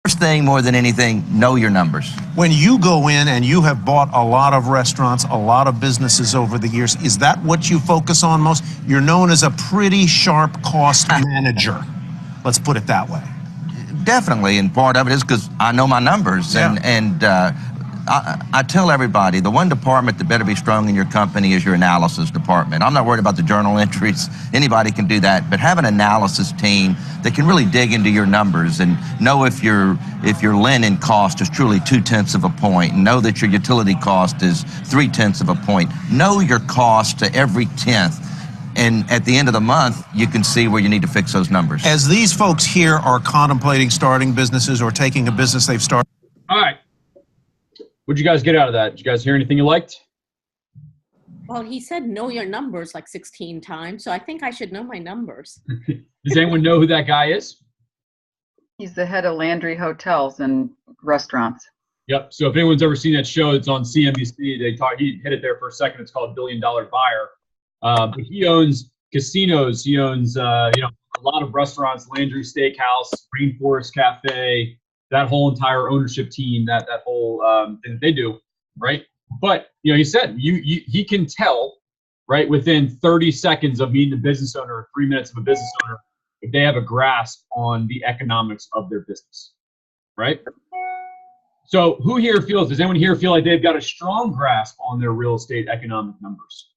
First thing, more than anything, know your numbers. When you go in and you have bought a lot of restaurants, a lot of businesses over the years, is that what you focus on most? You're known as a pretty sharp cost manager. Let's put it that way. Definitely, and part of it is because I know my numbers, and I tell everybody, the one department that better be strong in your company is your analysis department. I'm not worried about the journal entries. Anybody can do that, but have an analysis team that can really dig into your numbers and know if your linen cost is truly 0.2 of a point, and know that your utility cost is 0.3 of a point. Know your cost to every tenth. And at the end of the month, you can see where you need to fix those numbers. As these folks here are contemplating starting businesses or taking a business they've started. All right. What'd you guys get out of that? Did you guys hear anything you liked? Well, he said know your numbers like 16 times, so I think I should know my numbers. Does anyone know who that guy is? He's the head of Landry Hotels and Restaurants. Yep. So if anyone's ever seen that show, it's on CNBC. He hit it there for a second. It's called Billion Dollar Buyer. But he owns casinos. He owns, a lot of restaurants, Landry Steakhouse, Rainforest Cafe, that whole entire ownership team, that whole thing that they do, right? But, he said he can tell, right, within 30 seconds of meeting the business owner, or 3 minutes of a business owner, if they have a grasp on the economics of their business, right? So does anyone here feel like they've got a strong grasp on their real estate economic numbers?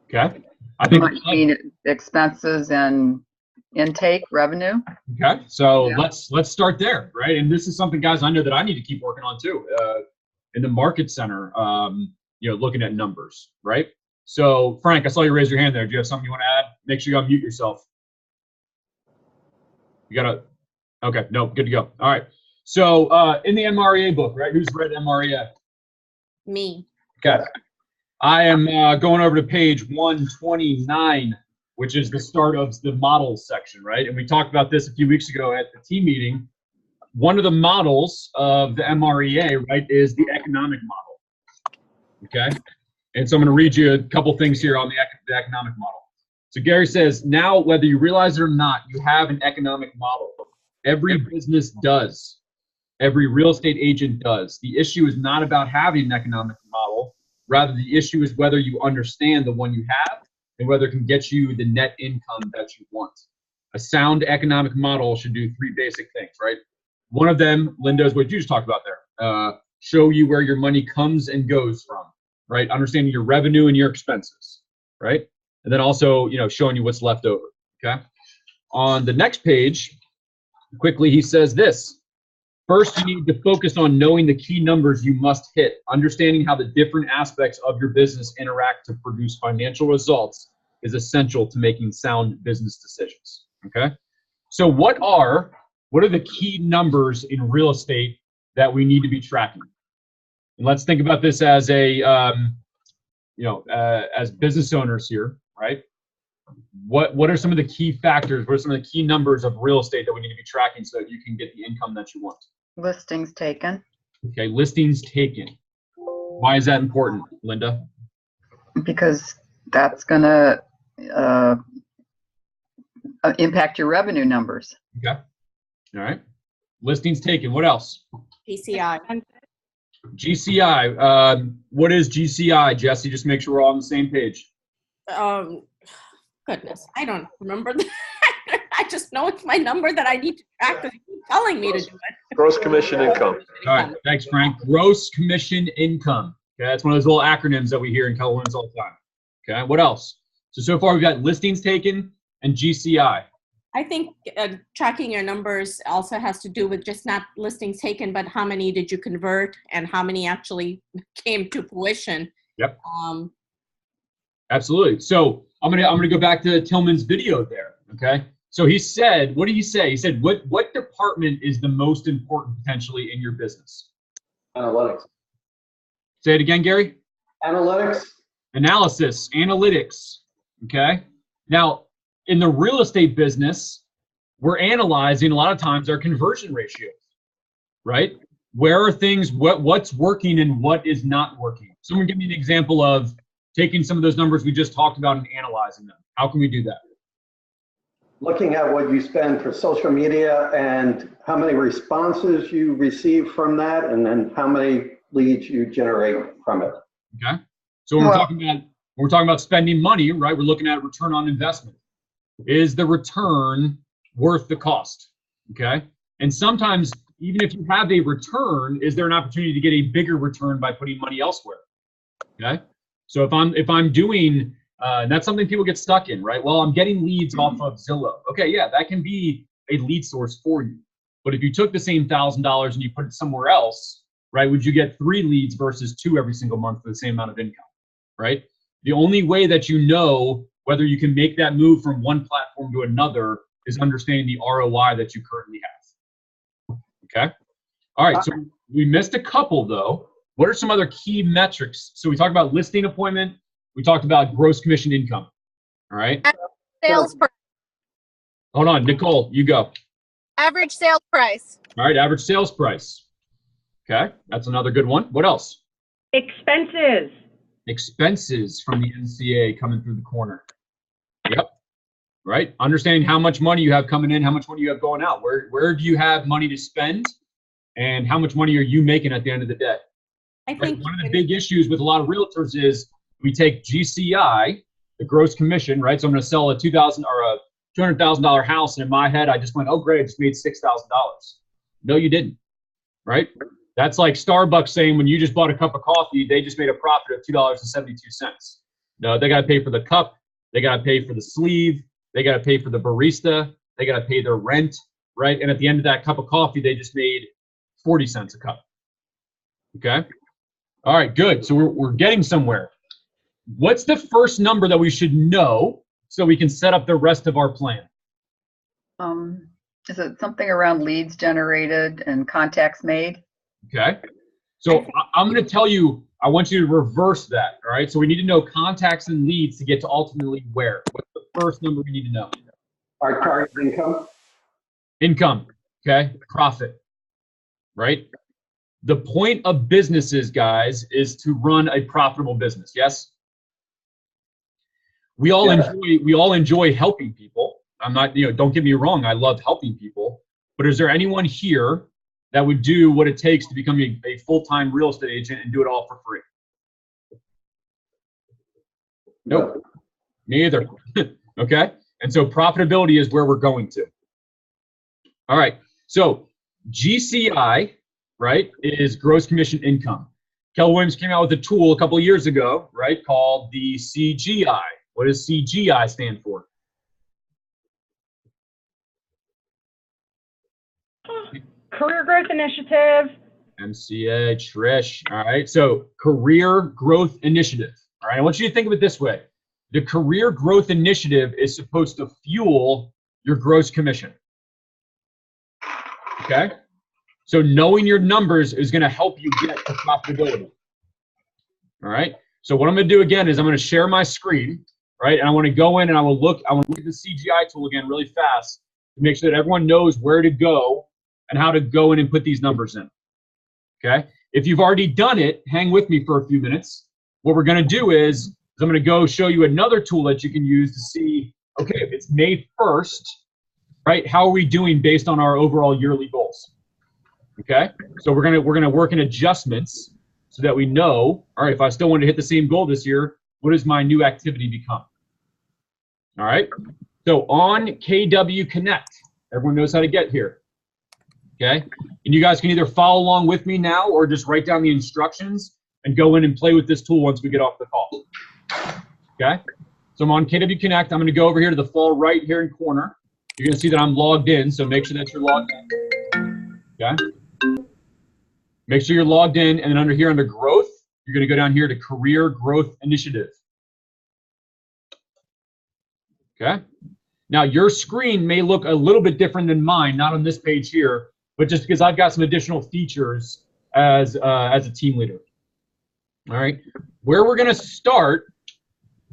Okay. I think you mean expenses and intake revenue. Okay. So let's start there, right? And this is something, guys, I know that I need to keep working on too. In the market center, looking at numbers, right? So Frank, I saw you raise your hand there. Do you have something you want to add? Make sure you unmute yourself. Okay. No, good to go. All right. So in the MREA book, right? Who's read MREA? Me. Okay. I am going over to page 129, which is the start of the models section, right? And we talked about this a few weeks ago at the team meeting. One of the models of the MREA, right, is the economic model, okay? And so I'm going to read you a couple things here on the economic model. So Gary says, now, whether you realize it or not, you have an economic model. Every business does. Every real estate agent does. The issue is not about having an economic model. Rather, the issue is whether you understand the one you have and whether it can get you the net income that you want. A sound economic model should do 3 basic things, right? One of them, Linda, is what you just talked about there. Show you where your money comes and goes from, right? Understanding your revenue and your expenses, right? And then also, showing you what's left over, okay? On the next page, quickly, he says this. First, you need to focus on knowing the key numbers you must hit. Understanding how the different aspects of your business interact to produce financial results is essential to making sound business decisions, okay? So what are the key numbers in real estate that we need to be tracking? And let's think about this as as business owners here, right? What are some of the key factors? What are some of the key numbers of real estate that we need to be tracking so that you can get the income that you want? Listings taken. Okay, listings taken. Why is that important, Linda? Because that's going to impact your revenue numbers. Okay. All right. Listings taken. What else? GCI. GCI. What is GCI, Jesse? Just make sure we're all on the same page. Goodness, I don't remember that. I just know it's my number that I need to track because you keep telling me to do it. Gross commission income. All right, thanks, Frank. Gross commission income. Okay, that's one of those little acronyms that we hear in Keller Williams all the time. Okay, what else? So far we've got listings taken and GCI. I think tracking your numbers also has to do with just not listings taken, but how many did you convert and how many actually came to fruition. Yep. Absolutely. So I'm gonna go back to Tillman's video there. Okay. So he said, what did he say? He said, what department is the most important potentially in your business? Analytics. Say it again, Gary. Analytics. Analysis, analytics. Okay. Now, in the real estate business, we're analyzing a lot of times our conversion ratios, right? Where are things, what's working and what is not working? Someone give me an example of taking some of those numbers we just talked about and analyzing them. How can we do that? looking at what you spend for social media and how many responses you receive from that, and then how many leads you generate from it. Okay. So when we're talking about spending money, right? We're looking at return on investment. Is the return worth the cost? Okay. And sometimes, even if you have a return, is there an opportunity to get a bigger return by putting money elsewhere? Okay. So if I'm doing, and that's something people get stuck in, right? Well, I'm getting leads off of Zillow. Okay, yeah, that can be a lead source for you. But if you took the same $1,000 and you put it somewhere else, right, would you get 3 leads versus 2 every single month for the same amount of income, right? The only way that you know whether you can make that move from one platform to another is understanding the ROI that you currently have. Okay. All right. So we missed a couple though. What are some other key metrics? So we talked about listing appointment. We talked about gross commission income. All right. Sales price. Hold on, Nicole, you go. Average sales price. All right. Average sales price. Okay. That's another good one. What else? Expenses. Expenses from the NCA coming through the corner. Yep. Right. Understanding how much money you have coming in, how much money you have going out. Where do you have money to spend, and how much money are you making at the end of the day? I Right? think One of the big issues with a lot of realtors is we take GCI, the gross commission, right? So I'm going to sell a $2,000 or a $200,000 house, and in my head, I just went, oh, great, I just made $6,000. No, you didn't. Right? That's like Starbucks saying when you just bought a cup of coffee, they just made a profit of $2.72. No, they got to pay for the cup. They got to pay for the sleeve. They got to pay for the barista. They got to pay their rent, right? And at the end of that cup of coffee, they just made 40 cents a cup. Okay. All right, good. So we're getting somewhere. What's the first number that we should know so we can set up the rest of our plan? Is it something around leads generated and contacts made? Okay. So I'm going to tell you, I want you to reverse that. All right. So we need to know contacts and leads to get to ultimately where. What's the first number we need to know? Our target income? Income. Okay. Profit. Right. The point of businesses, guys, is to run a profitable business. Yes. We all enjoy helping people. I'm not, don't get me wrong. I love helping people, but is there anyone here that would do what it takes to become a full-time real estate agent and do it all for free? Nope. Me either. Okay. And so profitability is where we're going to. All right. So GCI, right, is gross commission income. Keller Williams came out with a tool a couple of years ago, right, called the CGI. What does CGI stand for? Career Growth Initiative. MCA, Trish. All right. So Career Growth Initiative. All right. I want you to think of it this way. The Career Growth Initiative is supposed to fuel your gross commission. Okay. So knowing your numbers is going to help you get to profitability. All right. So what I'm going to do again is I'm going to share my screen, right? And I want to go in and I want to look at the CGI tool again really fast to make sure that everyone knows where to go and how to go in and put these numbers in. Okay. If you've already done it, hang with me for a few minutes. What we're going to do is I'm going to go show you another tool that you can use to see, okay, if it's May 1st, right? How are we doing based on our overall yearly goals? Okay. So we're going to work in adjustments so that we know, all right, if I still want to hit the same goal this year, what does my new activity become? All right. So on KW Connect, everyone knows how to get here. Okay. And you guys can either follow along with me now or just write down the instructions and go in and play with this tool once we get off the call. Okay. So I'm on KW Connect. I'm going to go over here to the far right here in corner. You're going to see that I'm logged in. So make sure that you're logged in. Okay. Make sure you're logged in. And then under here, under growth, you're going to go down here to Career Growth Initiative. Okay. Now your screen may look a little bit different than mine, not on this page here, but just because I've got some additional features as a team leader. All right. Where we're going to start,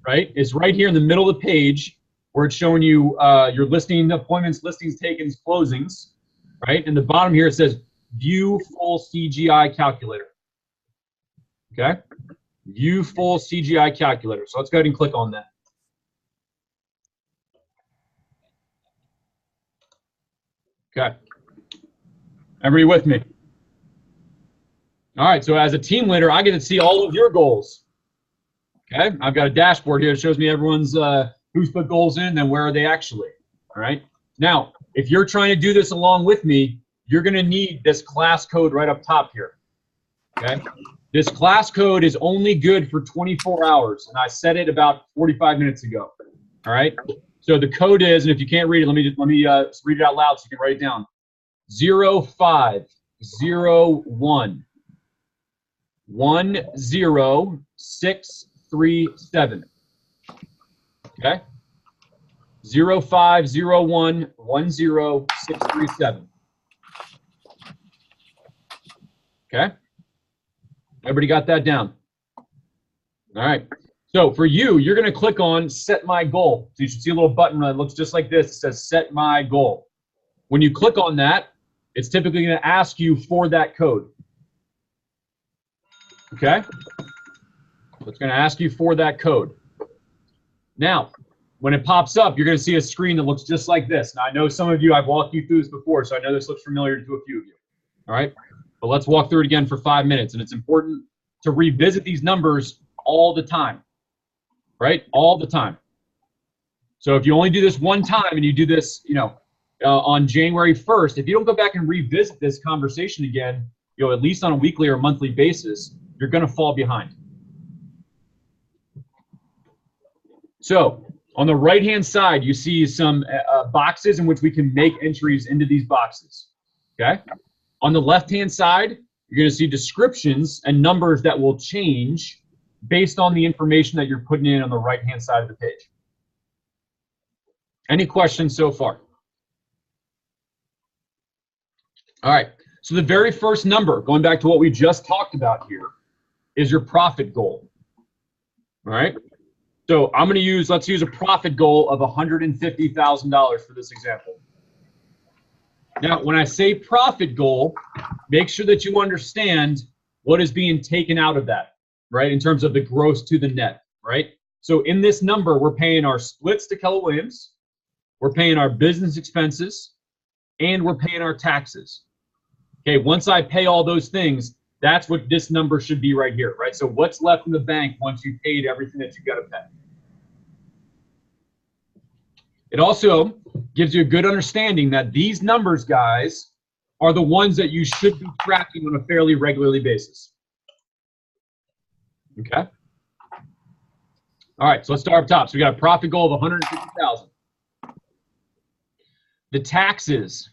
right, is right here in the middle of the page where it's showing you your listing appointments, listings, takens, closings, right? And the bottom here it says View Full CGI Calculator. Okay. View Full CGI Calculator. So let's go ahead and click on that. Okay. Everybody with me? All right, so as a team leader, I get to see all of your goals. Okay, I've got a dashboard here that shows me everyone's who's put goals in and where are they actually. All right. Now, if you're trying to do this along with me, you're going to need this class code right up top here. Okay. This class code is only good for 24 hours, and I set it about 45 minutes ago. All right. So the code is, and if you can't read it, let me read it out loud so you can write it down. 0501 10637. Okay. 0501 10637. Okay. Everybody got that down? All right. So for you, you're going to click on Set My Goal. So you should see a little button that looks just like this. It says Set My Goal. When you click on that, it's typically going to ask you for that code. Okay? So it's going to ask you for that code. Now, when it pops up, you're going to see a screen that looks just like this. Now, I know some of you, I've walked you through this before, so I know this looks familiar to a few of you. All right? But let's walk through it again for 5 minutes. And it's important to revisit these numbers all the time. Right? All the time. So if you only do this one time and you do this, on January 1st, if you don't go back and revisit this conversation again, at least on a weekly or monthly basis, you're going to fall behind. So on the right-hand side, you see some boxes in which we can make entries into these boxes. Okay? On the left-hand side, you're going to see descriptions and numbers that will change based on the information that you're putting in on the right-hand side of the page. Any questions so far? All right, so the very first number, going back to what we just talked about here, is your profit goal. All right, so I'm going to let's use a profit goal of $150,000 for this example. Now, when I say profit goal, make sure that you understand what is being taken out of that, right, in terms of the gross to the net, right? So in this number, we're paying our splits to Keller Williams, we're paying our business expenses, and we're paying our taxes. Okay, once I pay all those things, that's what this number should be right here, right? So what's left in the bank once you've paid everything that you've got to pay? It also gives you a good understanding that these numbers, guys, are the ones that you should be tracking on a fairly regularly basis. Okay? All right, so let's start up top. So we got a profit goal of $150,000. The taxes,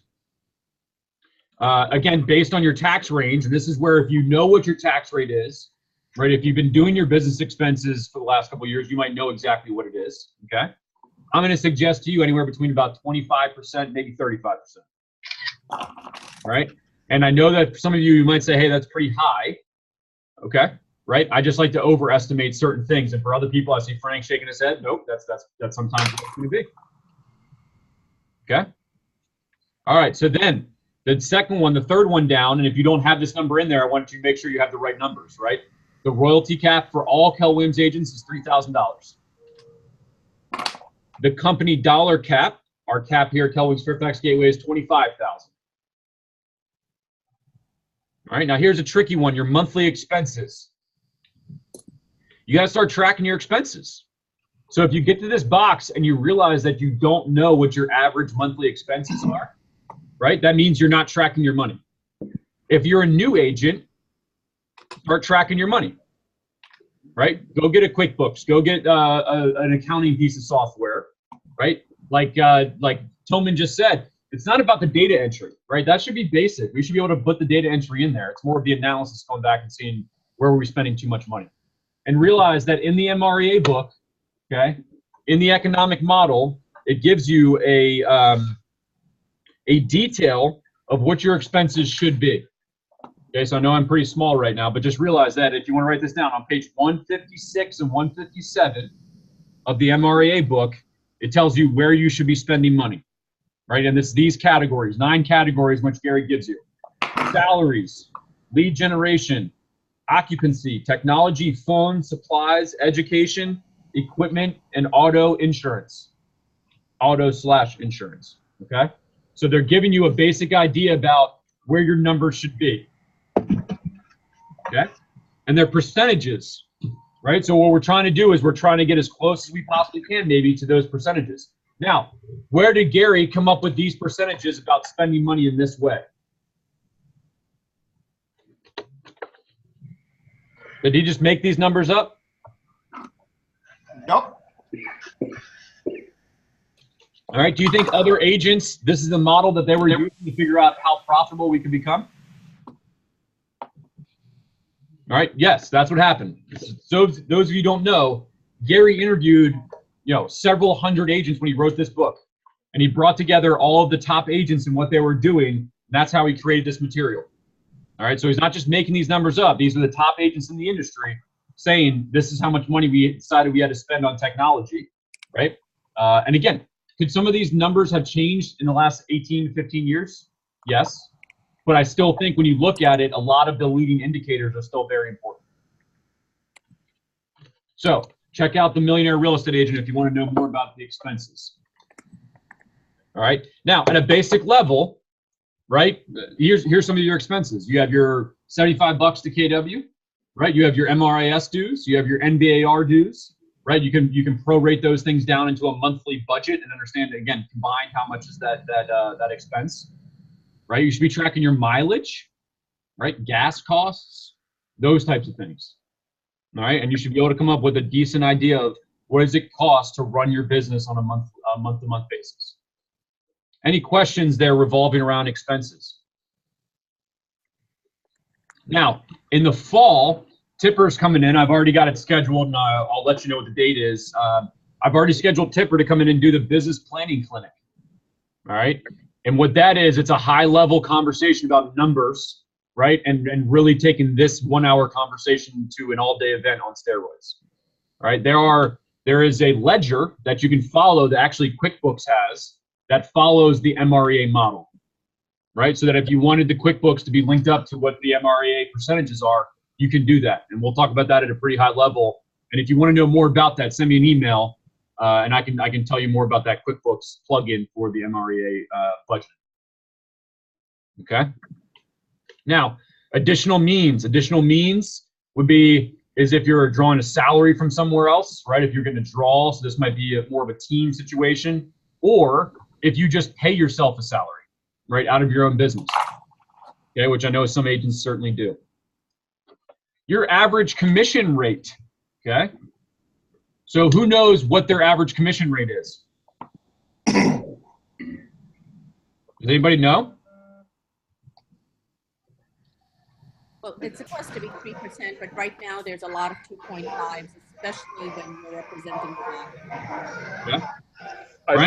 again, based on your tax range, and this is where if you know what your tax rate is, right? If you've been doing your business expenses for the last couple of years, you might know exactly what it is, okay? I'm going to suggest to you anywhere between about 25%, maybe 35%. All right? And I know that for some of you, you might say, hey, that's pretty high, okay? Right? I just like to overestimate certain things. And for other people, I see Frank shaking his head. Nope, that's sometimes what it's going to be. Okay? All right, so then the second one, the third one down, and if you don't have this number in there, I want you to make sure you have the right numbers, right? The royalty cap for all Keller Williams agents is $3,000. The company dollar cap, our cap here at Keller Williams Fairfax Gateway, is $25,000. All right, now here's a tricky one, your monthly expenses. You got to start tracking your expenses. So if you get to this box and you realize that you don't know what your average monthly expenses are, right, that means you're not tracking your money. If you're a new agent, start tracking your money, right? Go get a QuickBooks. Go get an accounting piece of software, right? Like Tillman just said, it's not about the data entry, right? That should be basic. We should be able to put the data entry in there. It's more of the analysis going back and seeing where are we spending too much money. And realize that in the MREA book, okay, in the economic model, it gives you a detail of what your expenses should be. Okay, so I know I'm pretty small right now, but just realize that if you want to write this down on page 156 and 157 of the MREA book, it tells you where you should be spending money, right? And it's these categories, 9 categories, which Gary gives you. Salaries, lead generation, occupancy, technology, phone, supplies, education, equipment, and auto insurance. Auto/insurance, okay? So they're giving you a basic idea about where your numbers should be. Okay? And they're percentages, right? So what we're trying to do is we're trying to get as close as we possibly can maybe to those percentages. Now, where did Gary come up with these percentages about spending money in this way? Did he just make these numbers up? Nope. All right. Do you think other agents, this is the model that they were using to figure out how profitable we could become? All right. Yes, that's what happened. So those of you who don't know, Gary interviewed, several hundred agents when he wrote this book, and he brought together all of the top agents and what they were doing. And that's how he created this material. All right. So he's not just making these numbers up. These are the top agents in the industry saying this is how much money we decided we had to spend on technology. Right. And again, could some of these numbers have changed in the last 18 to 15 years? Yes. But I still think when you look at it, a lot of the leading indicators are still very important. So check out the Millionaire Real Estate Agent if you want to know more about the expenses. All right. Now, at a basic level, right, here's some of your expenses. You have your $75 to KW, right? You have your MRIS dues. You have your NBAR dues, right? You can prorate those things down into a monthly budget and understand, again, combined how much is that expense, right? You should be tracking your mileage, right? Gas costs, those types of things, all right? And you should be able to come up with a decent idea of what does it cost to run your business on a month-to-month basis. Any questions there revolving around expenses? Now, in the fall, Tipper's coming in. I've already got it scheduled, and I'll let you know what the date is. I've already scheduled Tipper to come in and do the business planning clinic. All right. And what that is, it's a high-level conversation about numbers, right? And really taking this 1 hour conversation to an all-day event on steroids. All right. There is a ledger that you can follow that actually QuickBooks has that follows the MREA model, right? So that if you wanted the QuickBooks to be linked up to what the MREA percentages are, you can do that. And we'll talk about that at a pretty high level. And if you want to know more about that, send me an email, and I can tell you more about that QuickBooks plugin for the MREA budget. Okay. Now, additional means would be is if you're drawing a salary from somewhere else, right? If you're going to draw, so this might be more of a team situation, or if you just pay yourself a salary, right, out of your own business, okay, which I know some agents certainly do. Your average commission rate, okay? So who knows what their average commission rate is? Does anybody know? Well, it's supposed to be 3%, but right now there's a lot of 2.5s, especially when you're representing the Yeah. I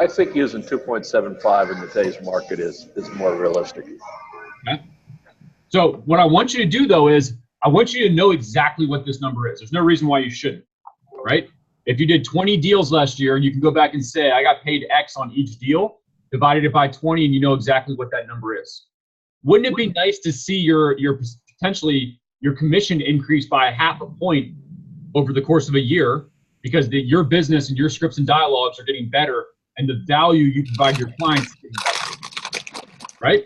think using 2.75 in today's market is more realistic. Okay. So what I want you to do though is I want you to know exactly what this number is. There's no reason why you shouldn't, right? If you did 20 deals last year, you can go back and say, I got paid X on each deal, divided it by 20, and you know exactly what that number is. Wouldn't it be nice to see your potentially your commission increase by 0.5 point over the course of a year, because your business and your scripts and dialogues are getting better and the value you provide your clients is getting better, right?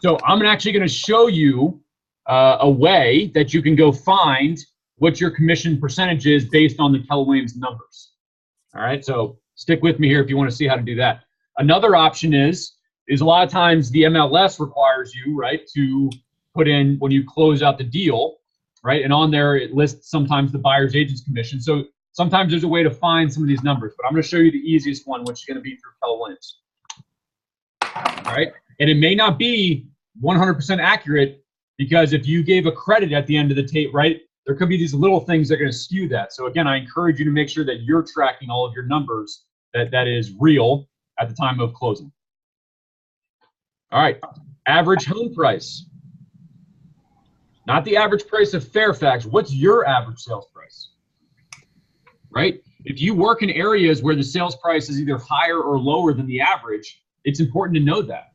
So I'm actually going to show you a way that you can go find what your commission percentage is based on the Keller Williams numbers. All right, so stick with me here if you want to see how to do that. Another option is a lot of times the MLS requires you, right, to put in when you close out the deal, right? And on there it lists sometimes the buyer's agent's commission. So sometimes there's a way to find some of these numbers, but I'm going to show you the easiest one, which is going to be through Keller Williams. All right, and it may not be 100% accurate, because if you gave a credit at the end of the tape, right, there could be these little things that are going to skew that. So again, I encourage you to make sure that you're tracking all of your numbers that is real at the time of closing. All right, average home price. Not the average price of Fairfax. What's your average sales price? Right? If you work in areas where the sales price is either higher or lower than the average, it's important to know that.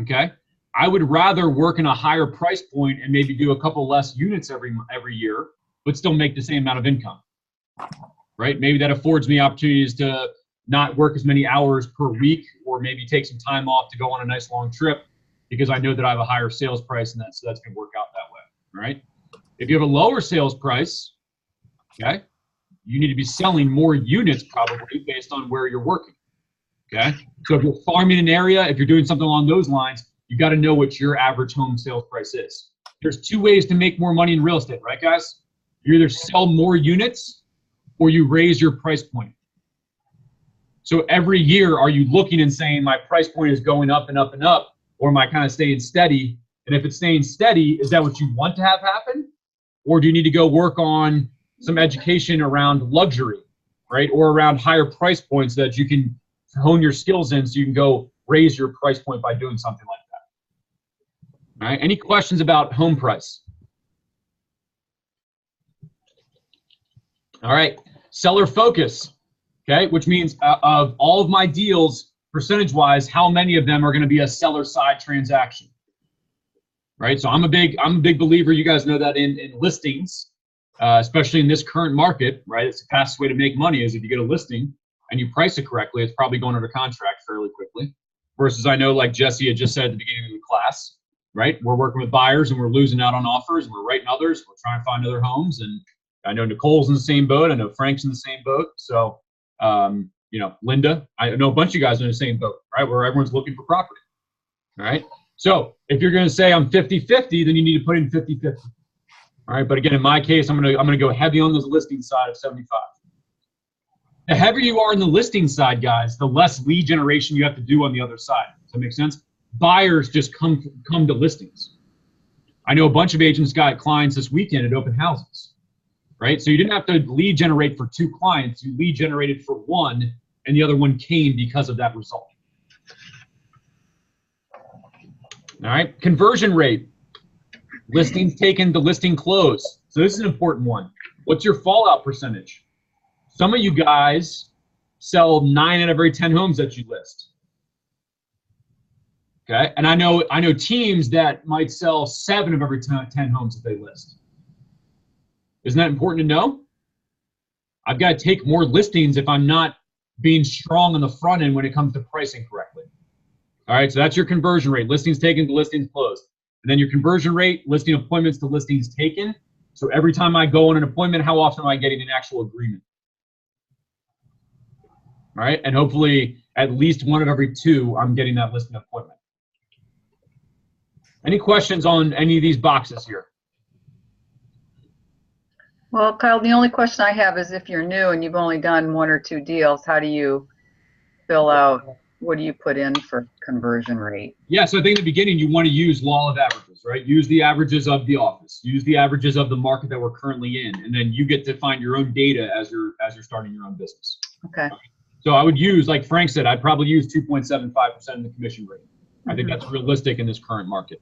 Okay? I would rather work in a higher price point and maybe do a couple less units every year, but still make the same amount of income. Right? Maybe that affords me opportunities to not work as many hours per week, or maybe take some time off to go on a nice long trip because I know that I have a higher sales price, and so that's going to work out that way, right? If you have a lower sales price, okay, you need to be selling more units probably based on where you're working, okay? So if you're farming an area, if you're doing something along those lines, you got to know what your average home sales price is. There's two ways to make more money in real estate, right, guys? You either sell more units or you raise your price point. So every year, are you looking and saying my price point is going up and up and up, or am I kind of staying steady? And if it's staying steady, is that what you want to have happen? Or do you need to go work on some education around luxury, right? Or around higher price points that you can hone your skills in so you can go raise your price point by doing something like that. All right, any questions about home price? All right, seller focus, okay, which means of all of my deals, percentage-wise, how many of them are going to be a seller side transaction, right? So I'm a big believer, you guys know that in listings, especially in this current market, right? It's the fastest way to make money is if you get a listing and you price it correctly, it's probably going under contract fairly quickly. Versus I know, like Jesse had just said at the beginning of the class, right? We're working with buyers and we're losing out on offers and we're writing others. We're trying to find other homes. And I know Nicole's in the same boat. I know Frank's in the same boat. So, you know, Linda, I know a bunch of you guys are in the same boat, right? Where everyone's looking for property, all right? So if you're going to say I'm 50-50, then you need to put in 50-50. All right, but again, in my case, I'm gonna go heavy on the listing side of 75. The heavier you are on the listing side, guys, the less lead generation you have to do on the other side. Does that make sense? Buyers just come to listings. I know a bunch of agents got clients this weekend at open houses, right? So you didn't have to lead generate for 2 clients. You lead generated for 1, and the other one came because of that result. All right, conversion rate. Listings taken to listing close. So this is an important one. What's your fallout percentage? Some of you guys sell 9 out of every 10 homes that you list. Okay, and I know teams that might sell 7 of every 10 homes that they list. Isn't that important to know? I've got to take more listings if I'm not being strong on the front end when it comes to pricing correctly. All right, so that's your conversion rate. Listings taken to listings closed. And then your conversion rate, listing appointments to listings taken. So every time I go on an appointment, how often am I getting an actual agreement? All right, and hopefully at least 1 of every 2, I'm getting that listing appointment. Any questions on any of these boxes here? Well, Kyle, the only question I have is if you're new and you've only done 1 or 2 deals, how do you fill out, what do you put in for conversion rate? Yeah, so I think in the beginning you want to use law of averages, right? Use the averages of the office. Use the averages of the market that we're currently in, and then you get to find your own data as you're starting your own business. Okay. So I would use, like Frank said, I'd probably use 2.75% in the commission rate. I think that's realistic in this current market.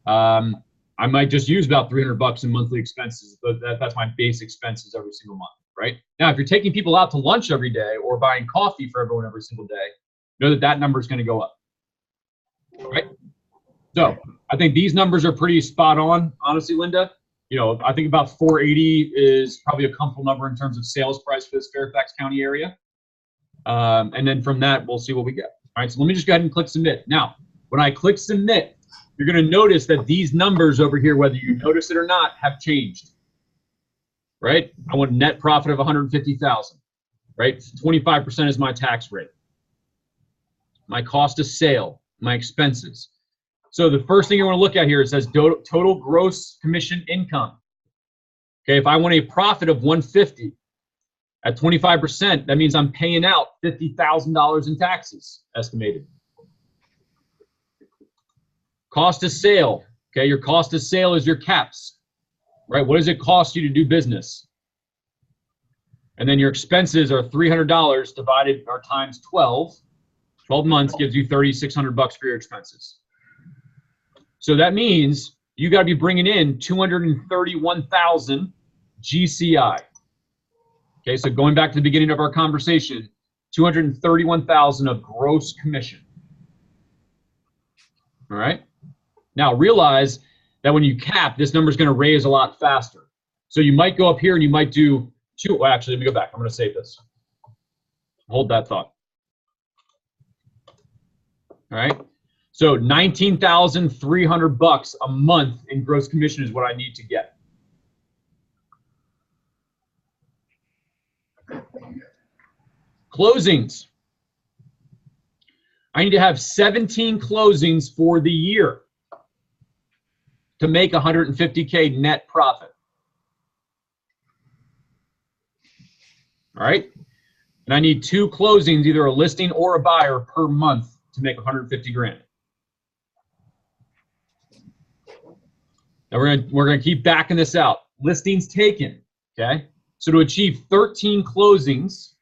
I might just use about $300 in monthly expenses, but that's my base expenses every single month, right? Now, if you're taking people out to lunch every day or buying coffee for everyone every single day, know that number is going to go up, right? So I think these numbers are pretty spot on, honestly, Linda. You know, I think about 480 is probably a comfortable number in terms of sales price for this Fairfax County area. And then from that, we'll see what we get. All right, so let me just go ahead and click submit. Now, when I click submit, you're going to notice that these numbers over here, whether you notice it or not, have changed, right? I want a net profit of $150,000, right? 25% is my tax rate. My cost of sale, my expenses. So the first thing you want to look at here, it says total gross commission income. Okay, if I want a profit of $150 at 25%, that means I'm paying out $50,000 in taxes estimated. Cost of sale. Okay, your cost of sale is your caps, right? What does it cost you to do business? And then your expenses are $300 divided or times 12. 12 months gives you $3,600 for your expenses. So that means you got to be bringing in 231,000 GCI. Okay, so going back to the beginning of our conversation, 231,000 of gross commission. All right. Now realize that when you cap, this number is going to raise a lot faster. So you might go up here and you might do 2. Well, actually, let me go back. I'm going to save this. Hold that thought. All right. So $19,300 a month in gross commission is what I need to get. Closings. I need to have 17 closings for the year to make 150K net profit. All right. And I need 2 closings, either a listing or a buyer per month to make 150 grand. Now we're gonna keep backing this out. Listings taken, okay? So to achieve 13 closings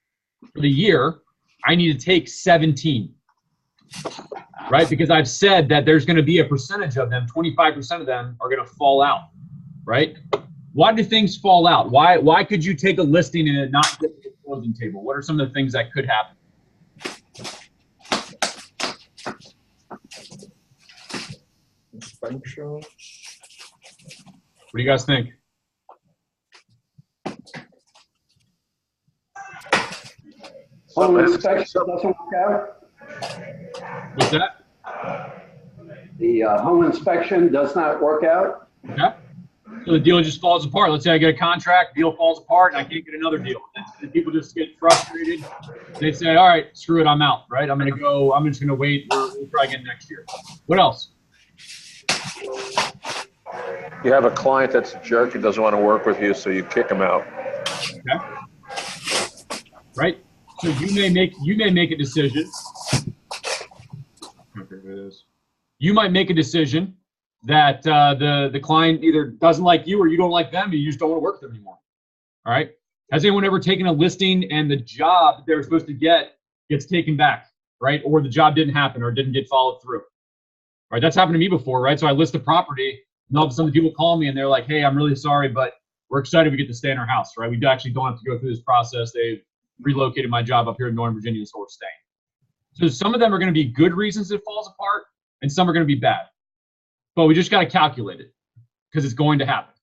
for the year, I need to take 17, right? Because I've said that there's gonna be a percentage of them, 25% of them are gonna fall out, right? Why do things fall out? Why could you take a listing and it not get to the closing table? What are some of the things that could happen? What do you guys think? Home inspection doesn't work out? What's that? The home inspection does not work out? Okay. So the deal just falls apart. Let's say I get a contract, deal falls apart, and I can't get another deal. And people just get frustrated. They say, all right, screw it, I'm out, right? I'm just gonna wait, we'll try again next year. What else? You have a client that's a jerk and doesn't want to work with you, so you kick him out. Okay. Right? So you may make a decision. You might make a decision that the client either doesn't like you or you don't like them, and you just don't want to work with them anymore. All right? Has anyone ever taken a listing and the job that they were supposed to get gets taken back, right? Or the job didn't happen or didn't get followed through. All right? That's happened to me before, right? So I list a property, and all of a sudden people call me and they're like, hey, I'm really sorry, but we're excited we get to stay in our house, right? We actually don't have to go through this process. They've relocated my job up here in Northern Virginia, so we're staying. So some of them are going to be good reasons it falls apart, and some are going to be bad. But we just got to calculate it because it's going to happen.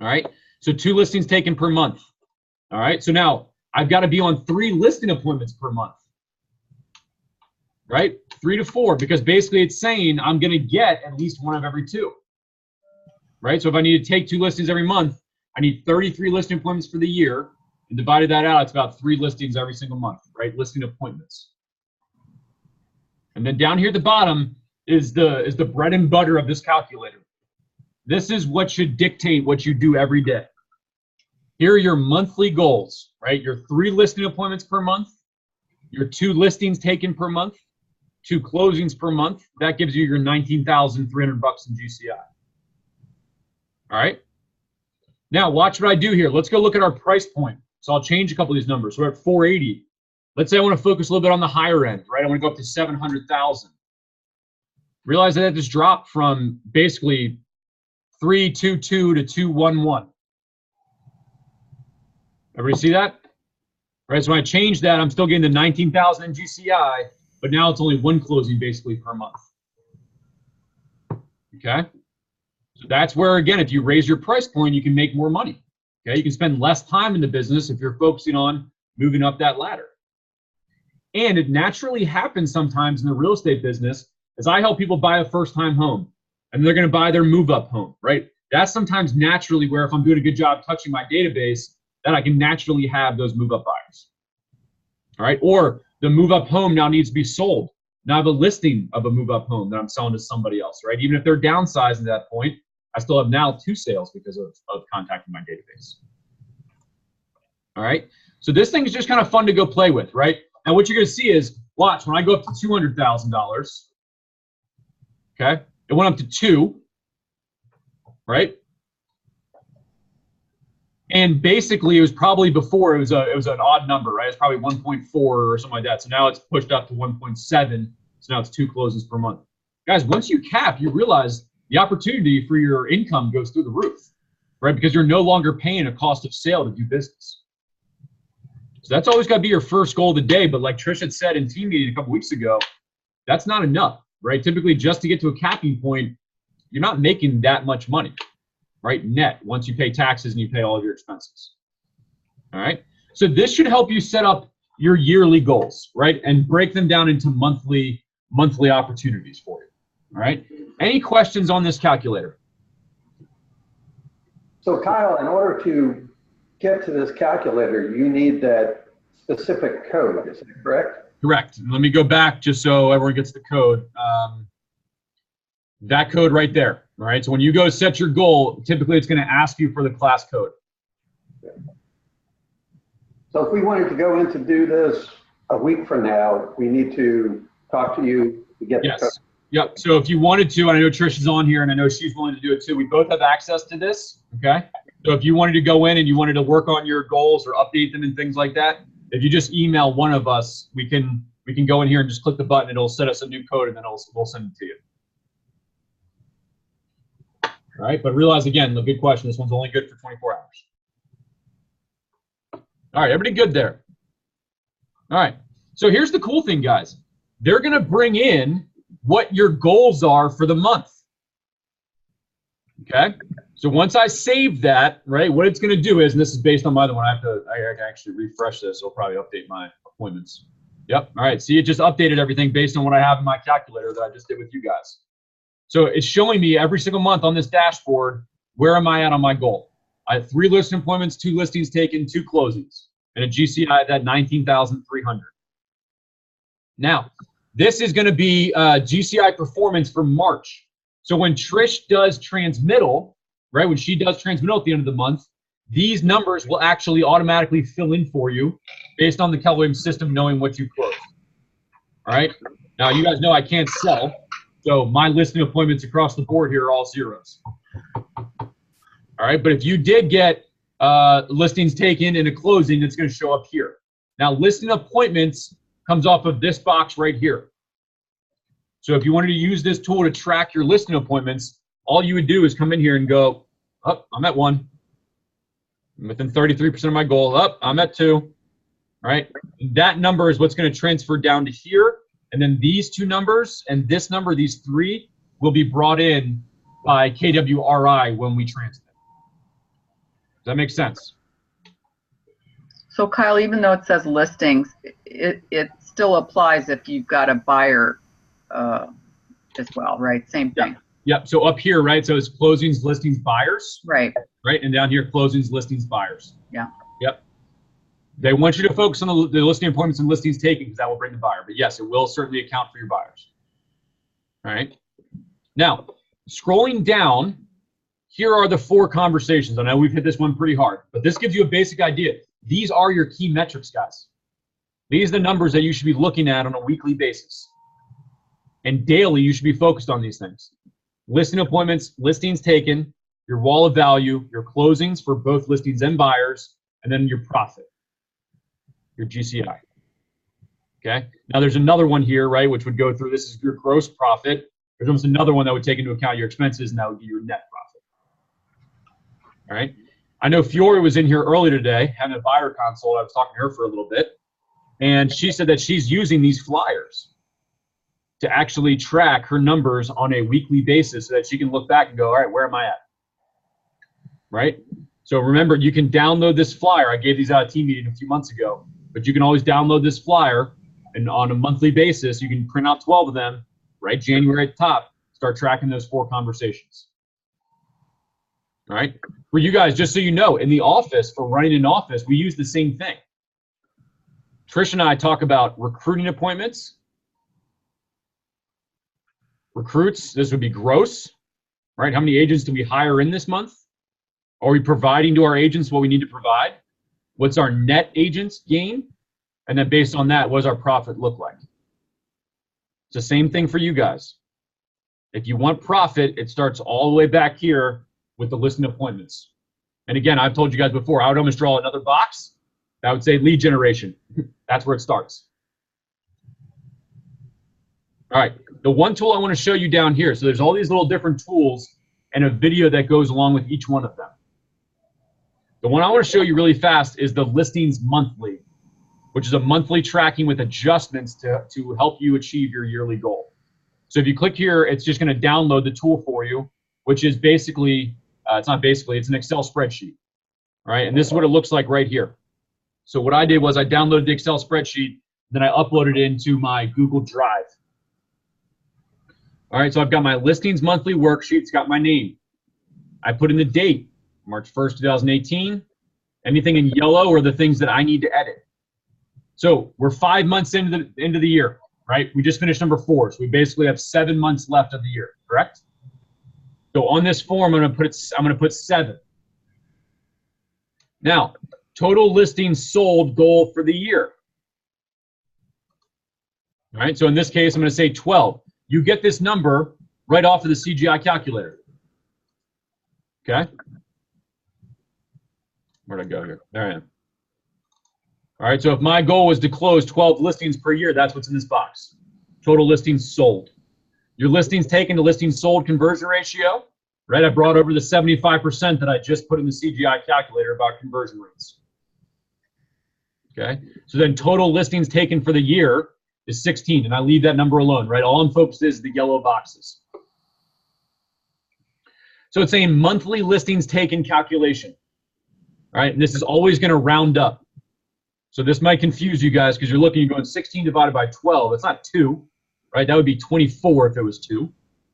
All right. So 2 listings taken per month. All right. So now I've got to be on 3 listing appointments per month. Right? 3 to 4, because basically it's saying I'm going to get at least one of every 2. Right? So if I need to take 2 listings every month, I need 33 listing appointments for the year, and divided that out, it's about 3 listings every single month, right? Listing appointments. And then down here at the bottom is the bread and butter of this calculator. This is what should dictate what you do every day. Here are your monthly goals, right? Your 3 listing appointments per month, your 2 listings taken per month, 2 closings per month. That gives you your $19,300 in GCI. All right. Now watch what I do here. Let's go look at our price point. So I'll change a couple of these numbers. So we're at 480. Let's say I want to focus a little bit on the higher end, right? I want to go up to 700,000. Realize that just dropped from basically 322 to 211. Everybody see that? All right, so when I change that, I'm still getting the 19,000 in GCI, but now it's only 1 closing basically per month. Okay? So that's where, again, if you raise your price point, you can make more money. Okay? You can spend less time in the business if you're focusing on moving up that ladder. And it naturally happens sometimes in the real estate business, as I help people buy a first-time home, and they're going to buy their move-up home, right? That's sometimes naturally where if I'm doing a good job touching my database, that I can naturally have those move-up buyers. All right? Or the move-up home now needs to be sold. Now I have a listing of a move-up home that I'm selling to somebody else, right? Even if they're downsizing at that point, I still have now 2 sales because of contacting my database. All right? So this thing is just kind of fun to go play with, right? And what you're going to see is, watch, when I go up to $200,000, okay, it went up to 2, right? And basically, it was probably before, it was an odd number, right? It's probably 1.4 or something like that. So now it's pushed up to 1.7. So now it's 2 closings per month. Guys, once you cap, you realize the opportunity for your income goes through the roof, right? Because you're no longer paying a cost of sale to do business. So that's always got to be your first goal of the day. But like Trish had said in team meeting a couple weeks ago, that's not enough, right? Typically, just to get to a capping point, you're not making that much money, right? Net, once you pay taxes and you pay all of your expenses. All right. So this should help you set up your yearly goals, right? And break them down into monthly monthly opportunities for you. All right. Any questions on this calculator? So Kyle, in order to get to this calculator, you need that specific code, is that correct? Correct. Let me go back just so everyone gets the code. That code right there. All right. So when you go set your goal, typically it's going to ask you for the class code. So if we wanted to go in to do this a week from now, we need to talk to you to get the code. Yes. Yep. So if you wanted to, and I know Trish is on here and I know she's willing to do it too. We both have access to this. Okay. So if you wanted to go in and you wanted to work on your goals or update them and things like that, if you just email one of us, we can go in here and just click the button. It'll set us a new code and then we'll send it to you. All right. But realize again, the good question. This one's only good for 24 hours. All right. Everybody good there? All right. So here's the cool thing, guys. They're going to bring in what your goals are for the month. Okay. So once I save that, right, what it's going to do is, and this is based on my other one, I can actually refresh this. It'll probably update my appointments. Yep. All right. See, it just updated everything based on what I have in my calculator that I just did with you guys. So it's showing me every single month on this dashboard, where am I at on my goal? I have 3 listing appointments, 2 listings taken, 2 closings, and a GCI at 19,300. Now, this is going to be GCI performance for March. So when Trish does transmittal, right, when she does transmittal at the end of the month, these numbers will actually automatically fill in for you based on the Keller Williams system knowing what you closed. All right. Now, you guys know I can't sell, so my listing appointments across the board here are all zeros. All right. But if you did get listings taken and a closing, it's going to show up here. Now, listing appointments comes off of this box right here. So if you wanted to use this tool to track your listing appointments, all you would do is come in here and go, oh, I'm at 1. I'm within 33% of my goal. Up, I'm at 2. All right. That number is what's going to transfer down to here. And then these 2 numbers and this number, these 3, will be brought in by KWRI when we transmit. Does that make sense? So Kyle, even though it says listings, it still applies if you've got a buyer as well, right? Same thing. Yep. So up here, right? So it's closings, listings, buyers. Right. Right. And down here, closings, listings, buyers. Yeah. Yep. They want you to focus on the listing appointments and listings taken because that will bring the buyer. But yes, it will certainly account for your buyers. All right. Now, scrolling down, here are the 4 conversations. I know we've hit this one pretty hard, but this gives you a basic idea. These are your key metrics, guys. These are the numbers that you should be looking at on a weekly basis. And daily, you should be focused on these things. Listing appointments, listings taken, your wall of value, your closings for both listings and buyers, and then your profit, your GCI. Okay? Now, there's another one here, right, which would go through. This is your gross profit. There's almost another one that would take into account your expenses, and that would be your net profit. All right? I know Fiore was in here earlier today having a buyer consult. I was talking to her for a little bit, and she said that she's using these flyers to actually track her numbers on a weekly basis so that she can look back and go, all right, where am I at? Right? So remember, you can download this flyer. I gave these out at a team meeting a few months ago, but you can always download this flyer, and on a monthly basis, you can print out 12 of them, right? January at the top, start tracking those 4 conversations. All right? For you guys, just so you know, in the office, for running an office, we use the same thing. Trish and I talk about recruiting appointments. Recruits, this would be gross, right? How many agents do we hire in this month? Are we providing to our agents what we need to provide? What's our net agents gain? And then based on that, what does our profit look like? It's the same thing for you guys. If you want profit, it starts all the way back here with the listing appointments. And again, I've told you guys before, I would almost draw another box. That would say lead generation. That's where it starts. All right, the one tool I want to show you down here. So there's all these little different tools and a video that goes along with each one of them. The one I want to show you really fast is the listings monthly, which is a monthly tracking with adjustments to help you achieve your yearly goal. So if you click here, it's just going to download the tool for you, which is basically, it's not basically, it's an Excel spreadsheet. All right, and this is what it looks like right here. So what I did was I downloaded the Excel spreadsheet, then I uploaded it into my Google Drive. All right, so I've got my listings monthly worksheet. It's got my name. I put in the date, March 1st, 2018. Anything in yellow are the things that I need to edit. So we're 5 months into the year, right? We just finished number 4, so we basically have 7 months left of the year, correct? So on this form, I'm gonna put 7. Now, total listings sold goal for the year. All right, so in this case, I'm gonna say 12. You get this number right off of the CGI calculator. Okay? Where'd I go here? There I am. All right, so if my goal was to close 12 listings per year, that's what's in this box. Total listings sold. Your listings taken to listings sold conversion ratio, right? I brought over the 75% that I just put in the CGI calculator about conversion rates. Okay, so then total listings taken for the year is 16, and I leave that number alone, right? All I'm focused is the yellow boxes. So it's a monthly listings taken calculation. All right, and this is always going to round up. So this might confuse you guys because you're looking, you're going 16 divided by 12. It's not 2, right? That would be 24 if it was 2.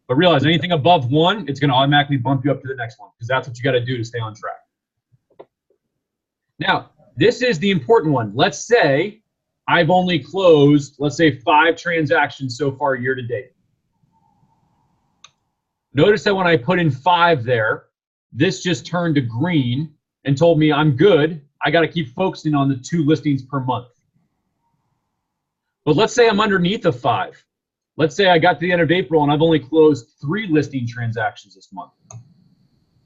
But realize anything above 1, it's going to automatically bump you up to the next one because that's what you got to do to stay on track. Now, this is the important one. Let's say I've only closed, let's say 5 transactions so far year to date. Notice that when I put in 5 there, this just turned to green and told me I'm good. I got to keep focusing on the 2 listings per month. But let's say I'm underneath of 5. Let's say I got to the end of April and I've only closed 3 listing transactions this month.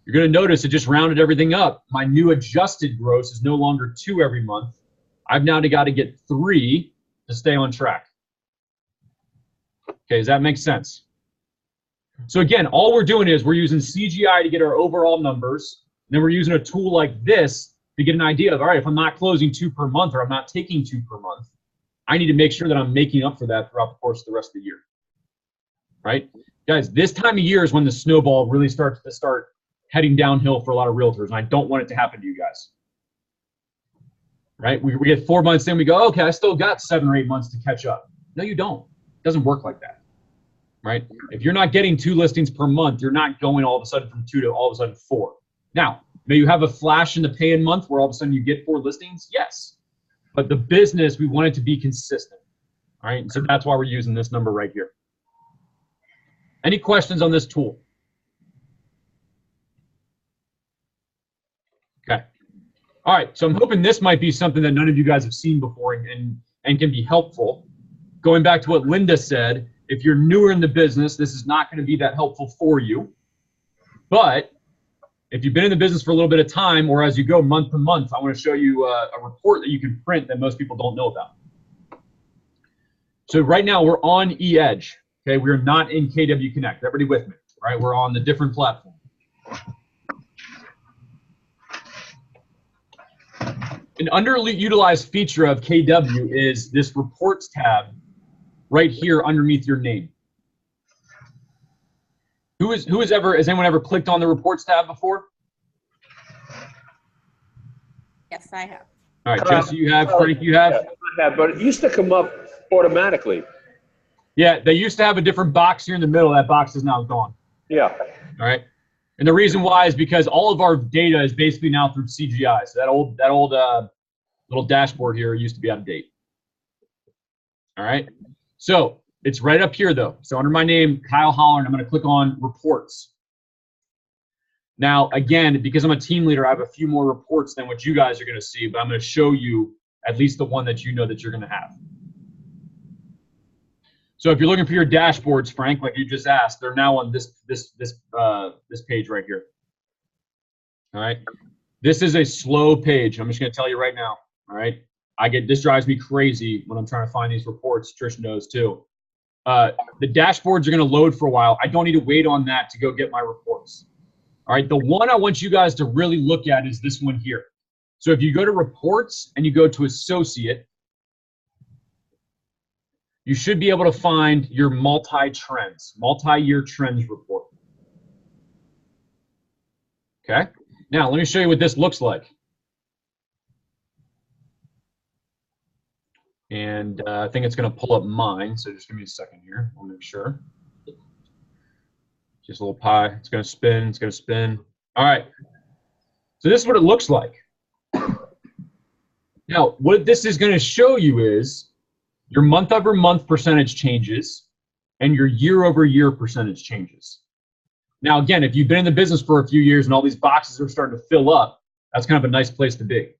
You're going to notice it just rounded everything up. My new adjusted gross is no longer 2 every month. I've now got to get 3 to stay on track. Okay, does that make sense? So again, all we're doing is we're using CGI to get our overall numbers. And then we're using a tool like this to get an idea of, all right, if I'm not closing 2 per month or I'm not taking 2 per month, I need to make sure that I'm making up for that throughout the course of the rest of the year. Right? Guys, this time of year is when the snowball really starts to heading downhill for a lot of realtors, and I don't want it to happen to you guys. Right? We get 4 months in, we go, okay, I still got 7 or 8 months to catch up. No, you don't. It doesn't work like that. Right? If you're not getting 2 listings per month, you're not going all of a sudden from 2 to all of a sudden 4. Now, may you have a flash in the pay-in month where all of a sudden you get 4 listings? Yes. But the business, we want it to be consistent. All right? And so that's why we're using this number right here. Any questions on this tool? Okay. All right, so I'm hoping this might be something that none of you guys have seen before and can be helpful. Going back to what Linda said, if you're newer in the business, this is not going to be that helpful for you. But if you've been in the business for a little bit of time, or as you go month to month, I want to show you a report that you can print that most people don't know about. So right now we're on eEdge. Okay, we're not in KW Connect. Everybody with me, right? We're on the different platform. An underutilized feature of KW is this reports tab right here underneath your name. Has anyone ever clicked on the reports tab before? Yes, I have. All right, Jesse, you have. Frank, you have. Yeah, but it used to come up automatically. Yeah, they used to have a different box here in the middle. That box is now gone. Yeah. All right. And the reason why is because all of our data is basically now through CGI. So that old little dashboard here used to be out of date. All right. So it's right up here though. So under my name, Kyle Holler, and I'm going to click on reports. Now, again, because I'm a team leader, I have a few more reports than what you guys are going to see, but I'm going to show you at least the one that you know that you're going to have. So if you're looking for your dashboards, Frank, like you just asked, they're now on this page right here. All right. This is a slow page. I'm just going to tell you right now. All right. This drives me crazy when I'm trying to find these reports. Trish knows too. The dashboards are going to load for a while. I don't need to wait on that to go get my reports. All right. The one I want you guys to really look at is this one here. So if you go to reports and you go to associate, you should be able to find your multi-trends, multi-year trends report. Okay. Now let me show you what this looks like. And I think it's going to pull up mine. So just give me a second here. I'll make sure. Just a little pie. It's going to spin. It's going to spin. All right. So this is what it looks like. Now, what this is going to show you is your month-over-month percentage changes and your year-over-year percentage changes. Now, again, if you've been in the business for a few years and all these boxes are starting to fill up, that's kind of a nice place to be.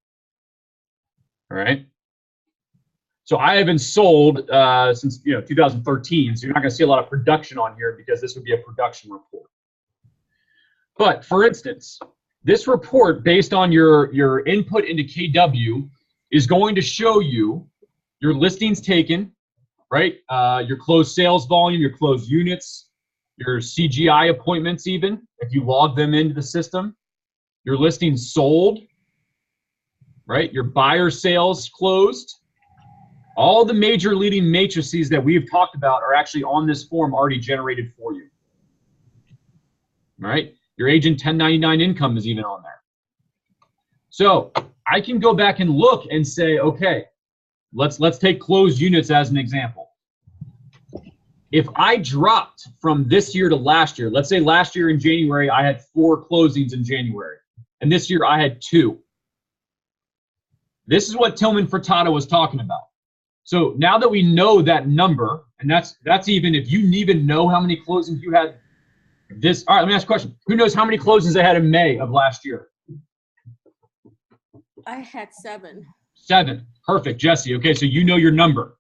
All right. So I have been sold since 2013. So you're not going to see a lot of production on here because this would be a production report. But for instance, this report based on your input into KW is going to show you your listings taken, right? Your closed sales volume, your closed units, your CGI appointments, even if you log them into the system, your listings sold, right? Your buyer sales closed. All the major leading matrices that we've talked about are actually on this form already generated for you. All right? Your agent 1099 income is even on there. So I can go back and look and say, okay, let's take closed units as an example. If I dropped from this year to last year, let's say last year in January, I had 4 closings in January, and this year I had 2. This is what Tillman Furtado was talking about. So now that we know that number, and that's even if you even know how many closings you had this. All right, let me ask a question. Who knows how many closings I had in May of last year? I had 7. 7. Perfect, Jesse. Okay, so you know your number.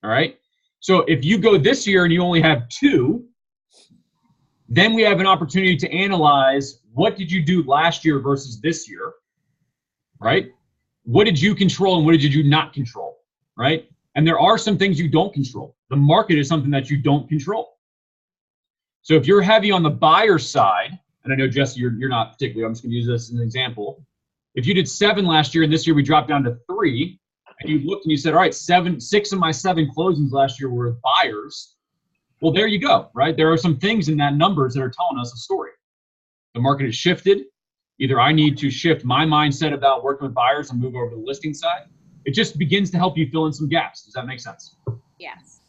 All right. So if you go this year and you only have 2, then we have an opportunity to analyze what did you do last year versus this year, right? What did you control and what did you not control, right? And there are some things you don't control. The market is something that you don't control. So if you're heavy on the buyer side, and I know, Jesse, you're not particularly, I'm just going to use this as an example. If you did 7 last year and this year we dropped down to 3, and you looked and you said, all right, 6 of my 7 closings last year were buyers. Well, there you go, right? There are some things in that numbers that are telling us a story. The market has shifted. Either I need to shift my mindset about working with buyers and move over to the listing side. It just begins to help you fill in some gaps. Does that make sense? Yes.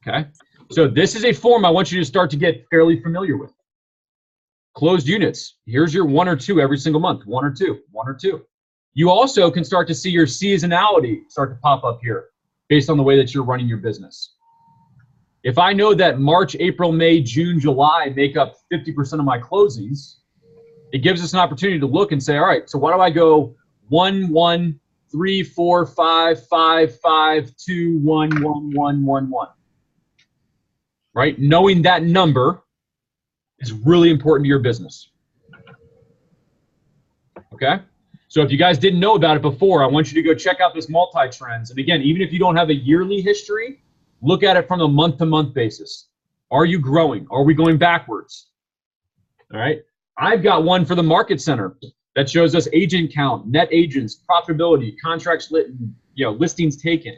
Okay. So this is a form I want you to start to get fairly familiar with. Closed units. Here's your 1 or 2 every single month. 1 or 2, 1 or 2. You also can start to see your seasonality start to pop up here based on the way that you're running your business. If I know that March, April, May, June, July make up 50% of my closings, it gives us an opportunity to look and say, all right, so why do I go 1, 1, 3, 4, 5, 5, 5, 2, 1, 1, 1, 1, 1. Right? Knowing that number is really important to your business. Okay? So if you guys didn't know about it before, I want you to go check out this multi-trends. And again, even if you don't have a yearly history, look at it from a month-to-month basis. Are you growing? Are we going backwards? All right? I've got one for the Market Center that shows us agent count, net agents, profitability, contracts lit, listings taken.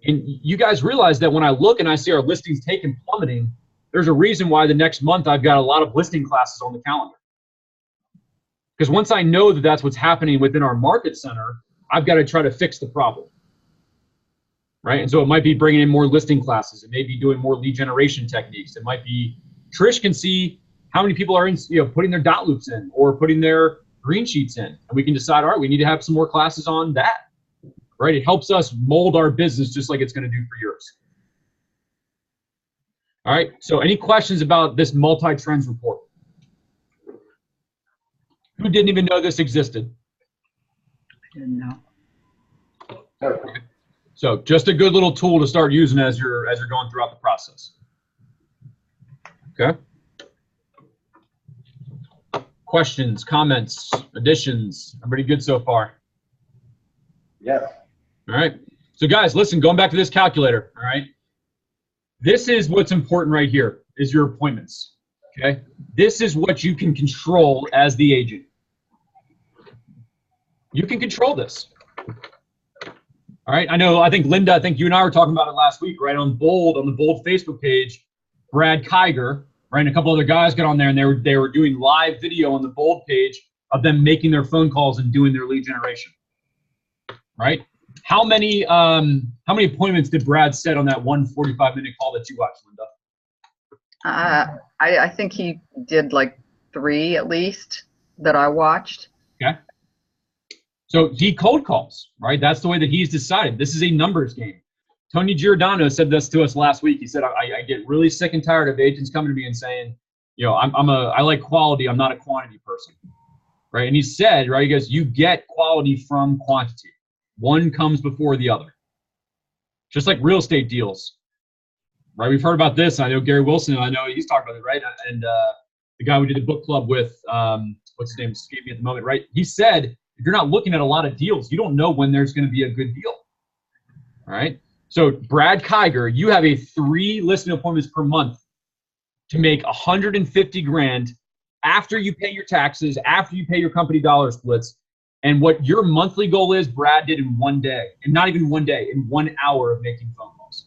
And you guys realize that when I look and I see our listings taken plummeting, there's a reason why the next month I've got a lot of listing classes on the calendar. Because once I know that that's what's happening within our Market Center, I've got to try to fix the problem. Right? And so it might be bringing in more listing classes. It may be doing more lead generation techniques. It might be, Trish can see how many people are in, putting their dot loops in or putting their green sheets in. And we can decide, all right, we need to have some more classes on that. Right? It helps us mold our business just like it's going to do for yours. All right. So any questions about this multi-trends report? Who didn't even know this existed? Didn't know. Okay. So just a good little tool to start using as you're going throughout the process. Okay. Questions, comments, additions? Everybody good so far? Yes. All right. So guys, listen, going back to this calculator, all right? This is what's important right here, is your appointments, okay? This is what you can control as the agent. You can control this. All right, I think Linda, I think you and I were talking about it last week, right? On the Bold Facebook page, Brad Kiger, right, and a couple other guys got on there and they were doing live video on the Bold page of them making their phone calls and doing their lead generation, right? How many appointments did Brad set on that 1 45-minute call that you watched, Linda? I think he did like 3 at least that I watched. Okay. So he cold calls, right? That's the way that he's decided. This is a numbers game. Tony Giordano said this to us last week. He said, I get really sick and tired of agents coming to me and saying, you know, I like quality. I'm not a quantity person, right? And he said, right, he goes, you get quality from quantity. One comes before the other. Just like real estate deals, right? We've heard about this. I know Gary Wilson, I know he's talked about it, right? And the guy we did the book club with, what's his name, escaped me at the moment, right? He said, if you're not looking at a lot of deals, you don't know when there's going to be a good deal, all right? So Brad Kiger, you have a 3 listing appointments per month to make $150,000 after you pay your taxes, after you pay your company dollar splits. And what your monthly goal is, Brad did in 1 day, and not even 1 day, in 1 hour of making phone calls.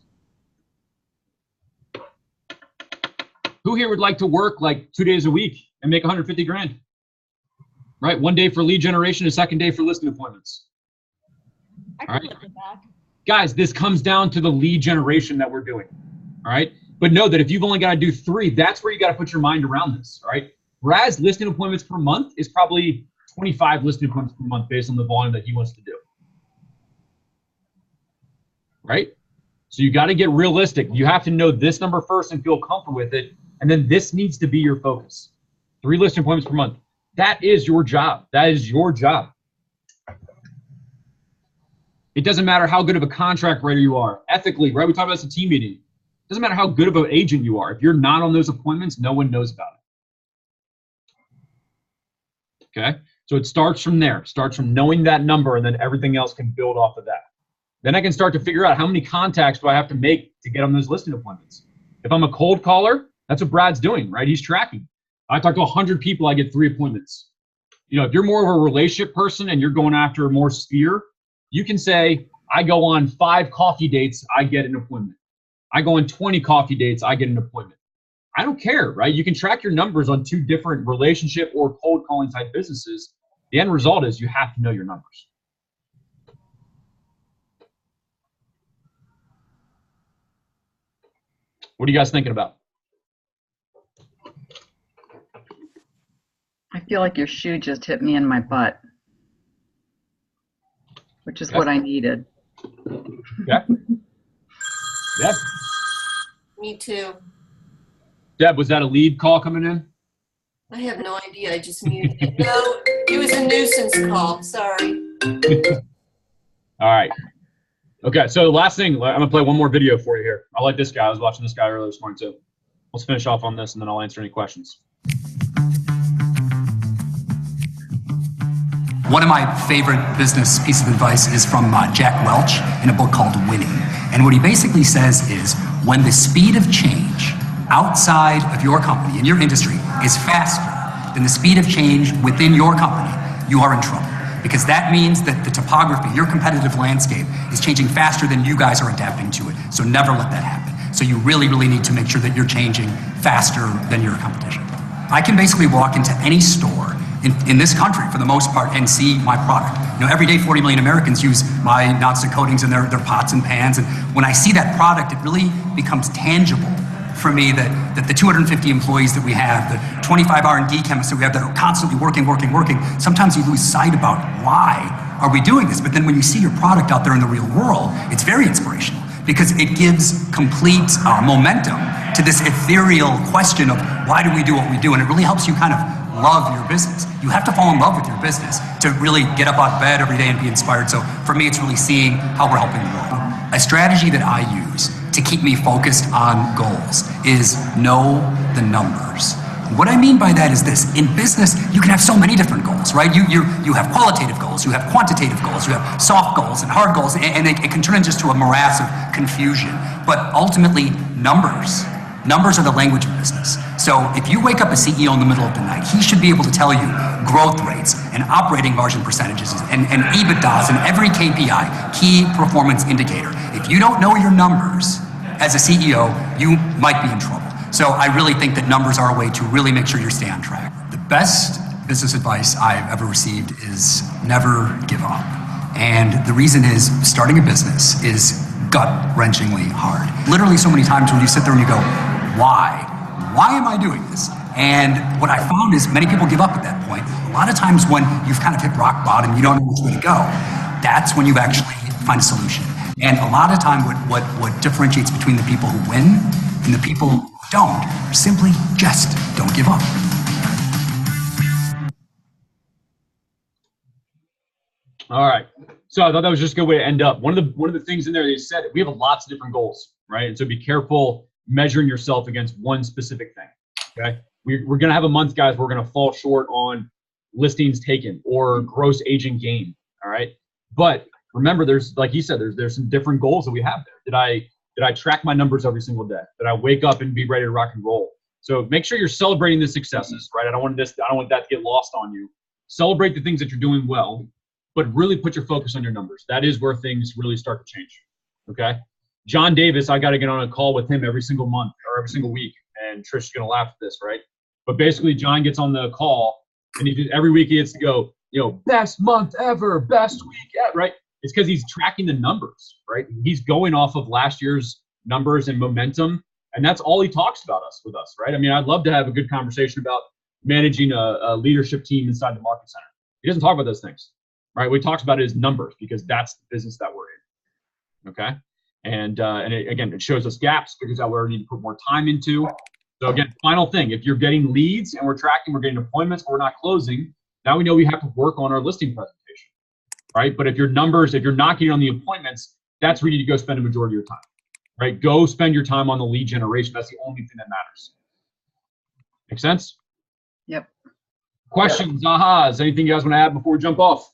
Who here would like to work like 2 days a week and make $150,000? Right? 1 day for lead generation, a 2nd day for listing appointments. I All can right. live with that. Guys, this comes down to the lead generation that we're doing. All right. But know that if you've only got to do 3, that's where you got to put your mind around this. All right. Brad's listing appointments per month is probably 25 listing appointments per month based on the volume that he wants to do. Right? So you got to get realistic. You have to know this number first and feel comfortable with it. And then this needs to be your focus. 3 listing appointments per month. That is your job. That is your job. It doesn't matter how good of a contract writer you are. Ethically, right? We talked about this at team meeting. It doesn't matter how good of an agent you are. If you're not on those appointments, no one knows about it. Okay? So it starts from there. It starts from knowing that number, and then everything else can build off of that. Then I can start to figure out how many contacts do I have to make to get on those listing appointments. If I'm a cold caller, that's what Brad's doing, right? He's tracking. I talk to 100 people, I get 3 appointments. You know, if you're more of a relationship person and you're going after more sphere, you can say, I go on 5 coffee dates, I get an appointment. I go on 20 coffee dates, I get an appointment. I don't care, right? You can track your numbers on 2 different relationship or cold calling type businesses. The end result is you have to know your numbers. What are you guys thinking about? I feel like your shoe just hit me in my butt, which is what I needed. Yeah. Yeah. Me too. Deb, was that a lead call coming in? I have no idea. I just muted it. No, it was a nuisance call. Sorry. All right. Okay, so the last thing, I'm going to play one more video for you here. I like this guy. I was watching this guy earlier this morning too. Let's finish off on this and then I'll answer any questions. One of my favorite business pieces of advice is from Jack Welch in a book called Winning. And what he basically says is when the speed of change outside of your company, in your industry, is faster than the speed of change within your company, you are in trouble. Because that means that the topography, your competitive landscape, is changing faster than you guys are adapting to it. So never let that happen. So you really, really need to make sure that you're changing faster than your competition. I can basically walk into any store in this country, for the most part, and see my product. You know, every day 40 million Americans use my nonstick coatings in their pots and pans, and when I see that product, it really becomes tangible for me that the 250 employees that we have, the 25 R&D chemists that we have that are constantly working, sometimes you lose sight about why are we doing this, but then when you see your product out there in the real world, it's very inspirational because it gives complete momentum to this ethereal question of why do we do what we do, and it really helps you kind of love your business. You have to fall in love with your business to really get up out of bed every day and be inspired. So for me, it's really seeing how we're helping the world. A strategy that I use to keep me focused on goals is know the numbers. What I mean by that is this: in business, you can have so many different goals, right? You have qualitative goals, you have quantitative goals, you have soft goals and hard goals, and it can turn into just to a morass of confusion. But ultimately, numbers are the language of business. So if you wake up a CEO in the middle of the night, he should be able to tell you growth rates and operating margin percentages and EBITDAs and every KPI, key performance indicator. If you don't know your numbers as a CEO, you might be in trouble. So I really think that numbers are a way to really make sure you stay on track. The best business advice I've ever received is never give up. And the reason is starting a business is gut-wrenchingly hard. Literally so many times when you sit there and you go, why why am I doing this? And what I found is many people give up at that point. A lot of times when you've kind of hit rock bottom, you don't know which way to go, that's when you actually find a solution. And a lot of time what differentiates between the people who win and the people who don't simply just don't give up. All right. So I thought that was just a good way to end up. One of the things in there they said, we have lots of different goals, right? And so be careful measuring yourself against one specific thing. Okay. We're gonna have a month, guys, we're gonna fall short on listings taken or gross agent gain. All right. But remember, there's, like he said, there's some different goals that we have there. Did I track my numbers every single day? Did I wake up and be ready to rock and roll? So make sure you're celebrating the successes, right? I don't want that to get lost on you. Celebrate the things that you're doing well, but really put your focus on your numbers. That is where things really start to change. Okay. John Davis, I got to get on a call with him every single month or every single week. And Trish is going to laugh at this, right? But basically, John gets on the call and every week he gets to go, best month ever, best week ever, right? It's because he's tracking the numbers, right? He's going off of last year's numbers and momentum. And that's all he talks about with us, right? I mean, I'd love to have a good conversation about managing a leadership team inside the market center. He doesn't talk about those things, right? What he talks about is numbers because that's the business that we're in, okay? And again, it shows us gaps because that we need to put more time into. So again, final thing, if you're getting leads and we're tracking, we're getting appointments, but we're not closing, now we know we have to work on our listing presentation, right? But if your numbers, if you're not getting on the appointments, that's where you need to go spend a majority of your time, right? Go spend your time on the lead generation. That's the only thing that matters. Make sense? Yep. Questions, ahas, anything you guys want to add before we jump off?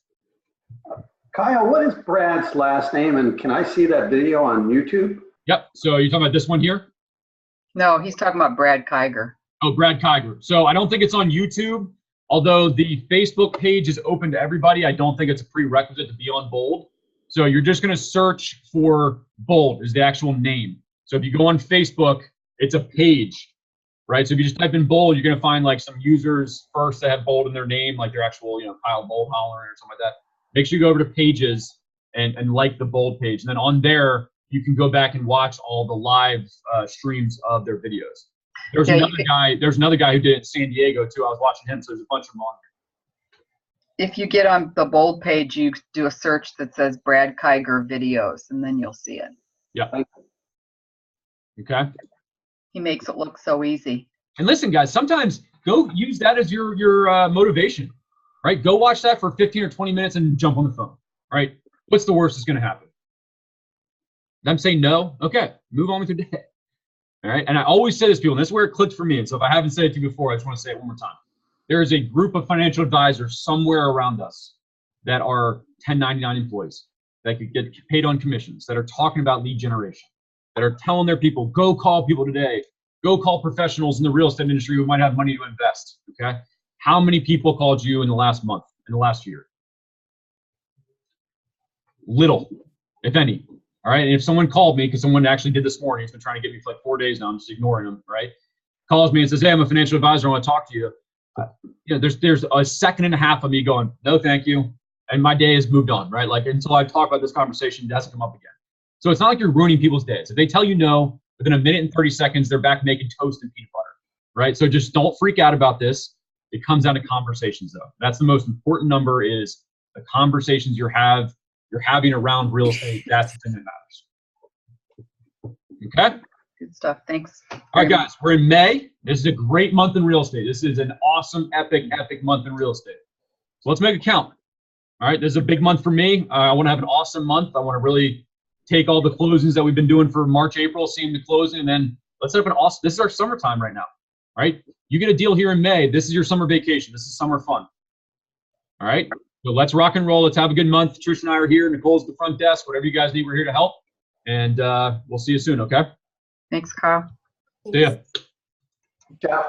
Kyle, what is Brad's last name, and can I see that video on YouTube? Yep. So you're talking about this one here? No, he's talking about Brad Kiger. Oh, Brad Kiger. So I don't think it's on YouTube, although the Facebook page is open to everybody. I don't think it's a prerequisite to be on Bold. So you're just going to search for Bold is the actual name. So if you go on Facebook, it's a page, right? So if you just type in Bold, you're going to find like some users first that have Bold in their name, like their actual, Kyle Boldholler or something like that. Make sure you go over to pages and like the Bold page. And then on there, you can go back and watch all the live streams of their videos. There's another guy who did it in San Diego too. I was watching him, so there's a bunch of them on there. If you get on the Bold page, you do a search that says Brad Kiger videos, and then you'll see it. Yeah. Okay. He makes it look so easy. And listen, guys, sometimes go use that as your motivation, right? Go watch that for 15 or 20 minutes and jump on the phone, right? What's the worst that's going to happen? Them saying no? Okay, move on with your day. All right, and I always say this, people, and this is where it clicked for me. And so if I haven't said it to you before, I just want to say it one more time. There is a group of financial advisors somewhere around us that are 1099 employees that could get paid on commissions, that are talking about lead generation, that are telling their people, go call people today, go call professionals in the real estate industry who might have money to invest, okay? How many people called you in the last month, in the last year? Little, if any. All right, and if someone called me, because someone actually did this morning, he's been trying to get me for like 4 days now, I'm just ignoring him, right? Calls me and says, hey, I'm a financial advisor, I want to talk to you. There's a second and a half of me going, no, thank you. And my day has moved on, right? Like until I talk about this conversation, it hasn't come up again. So it's not like you're ruining people's days. If they tell you no, within a minute and 30 seconds, they're back making toast and peanut butter, right? So just don't freak out about this. It comes down to conversations though. That's the most important number is the conversations you're having around real estate. That's the thing that matters. Okay? Good stuff. Thanks. All right, guys, we're in May. This is a great month in real estate. This is an awesome, epic month in real estate. So let's make it count. All right, this is a big month for me. I want to have an awesome month. I want to really take all the closings that we've been doing for March, April, see them to closing, and then let's have an awesome, this is our summertime right now, right? You get a deal here in May. This is your summer vacation. This is summer fun. All right, so let's rock and roll. Let's have a good month. Trish and I are here. Nicole's at the front desk. Whatever you guys need, we're here to help. And we'll see you soon, okay? Thanks, Kyle. See ya. Ciao.